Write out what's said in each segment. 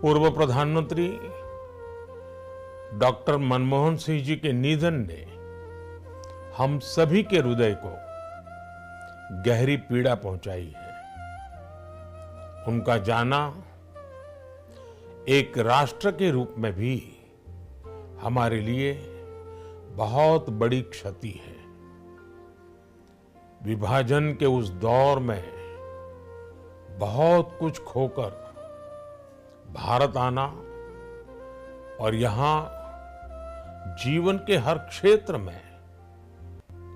पूर्व प्रधानमंत्री डॉक्टर मनमोहन सिंह जी के निधन ने हम सभी के हृदय को गहरी पीड़ा पहुंचाई है। उनका जाना एक राष्ट्र के रूप में भी हमारे लिए बहुत बड़ी क्षति है। विभाजन के उस दौर में बहुत कुछ खोकर भारत आना और यहां जीवन के हर क्षेत्र में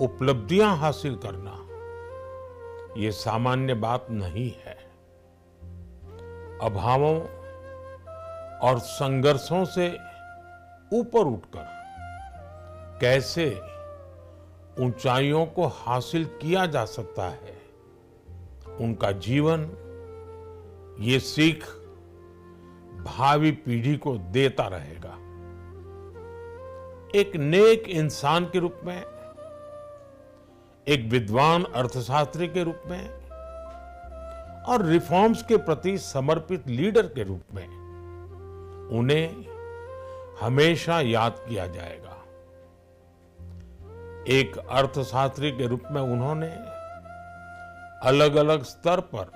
उपलब्धियां हासिल करना ये सामान्य बात नहीं है। अभावों और संघर्षों से ऊपर उठकर कैसे ऊंचाइयों को हासिल किया जा सकता है, उनका जीवन ये सीख भावी पीढ़ी को देता रहेगा। एक नेक इंसान के रूप में, एक विद्वान अर्थशास्त्री के रूप में और रिफॉर्म्स के प्रति समर्पित लीडर के रूप में उन्हें हमेशा याद किया जाएगा। एक अर्थशास्त्री के रूप में उन्होंने अलग अलग स्तर पर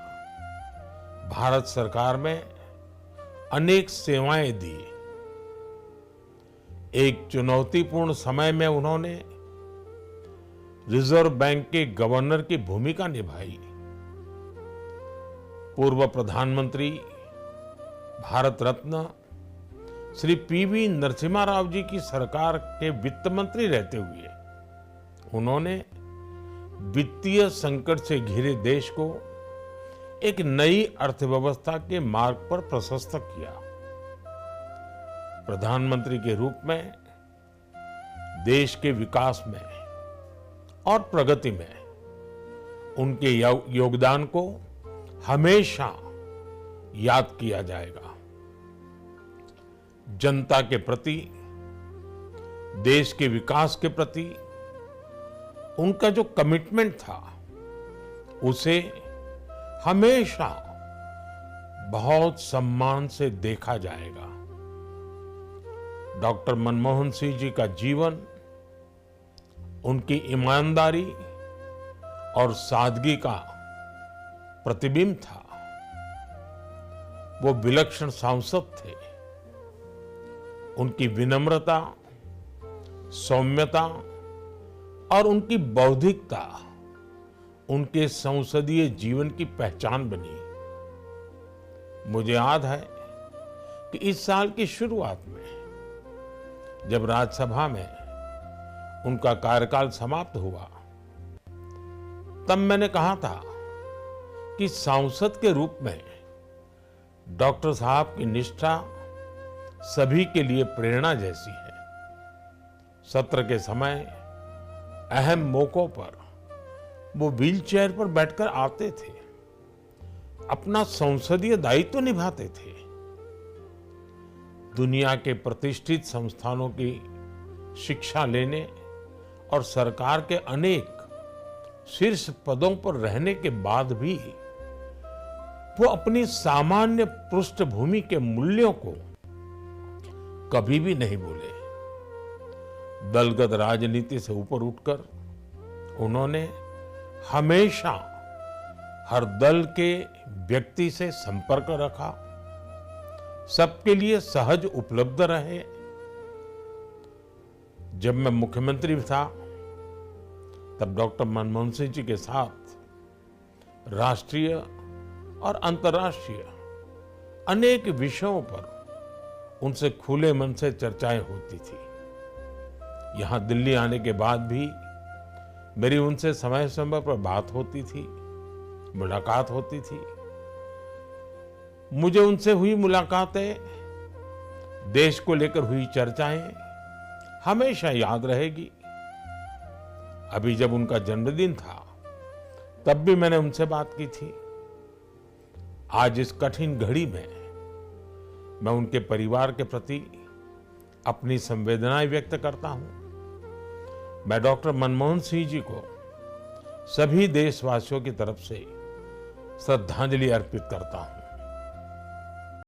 भारत सरकार में अनेक सेवाएं दी। एक चुनौतीपूर्ण समय में उन्होंने रिजर्व बैंक के गवर्नर की भूमिका निभाई। पूर्व प्रधानमंत्री भारत रत्न श्री पीवी नरसिम्हा राव जी की सरकार के वित्त मंत्री रहते हुए उन्होंने वित्तीय संकट से घिरे देश को एक नई अर्थव्यवस्था के मार्ग पर प्रशस्त किया। प्रधानमंत्री के रूप में देश के विकास में और प्रगति में उनके योगदान को हमेशा याद किया जाएगा। जनता के प्रति, देश के विकास के प्रति उनका जो कमिटमेंट था उसे हमेशा बहुत सम्मान से देखा जाएगा। डॉक्टर मनमोहन सिंह जी का जीवन उनकी ईमानदारी और सादगी का प्रतिबिंब था। वो विलक्षण सांसद थे। उनकी विनम्रता, सौम्यता और उनकी बौद्धिकता उनके संसदीय जीवन की पहचान बनी। मुझे याद है कि इस साल की शुरुआत में जब राज्यसभा में उनका कार्यकाल समाप्त हुआ, तब मैंने कहा था कि सांसद के रूप में डॉक्टर साहब की निष्ठा सभी के लिए प्रेरणा जैसी है। सत्र के समय अहम मौकों पर वो व्हीलचेयर पर बैठकर आते थे, अपना संसदीय दायित्व निभाते थे। दुनिया के प्रतिष्ठित संस्थानों की शिक्षा लेने और सरकार के अनेक शीर्ष पदों पर रहने के बाद भी वो अपनी सामान्य पृष्ठभूमि के मूल्यों को कभी भी नहीं भूले। दलगत राजनीति से ऊपर उठकर उन्होंने हमेशा हर दल के व्यक्ति से संपर्क रखा, सबके लिए सहज उपलब्ध रहे। जब मैं मुख्यमंत्री था तब डॉक्टर मनमोहन सिंह जी के साथ राष्ट्रीय और अंतर्राष्ट्रीय अनेक विषयों पर उनसे खुले मन से चर्चाएं होती थी। यहां दिल्ली आने के बाद भी मेरी उनसे समय समय पर बात होती थी, मुलाकात होती थी। मुझे उनसे हुई मुलाकातें, देश को लेकर हुई चर्चाएं हमेशा याद रहेगी। अभी जब उनका जन्मदिन था तब भी मैंने उनसे बात की थी। आज इस कठिन घड़ी में मैं उनके परिवार के प्रति अपनी संवेदनाएं व्यक्त करता हूं। मैं डॉक्टर मनमोहन सिंह जी को सभी देशवासियों की तरफ से श्रद्धांजलि अर्पित करता हूं।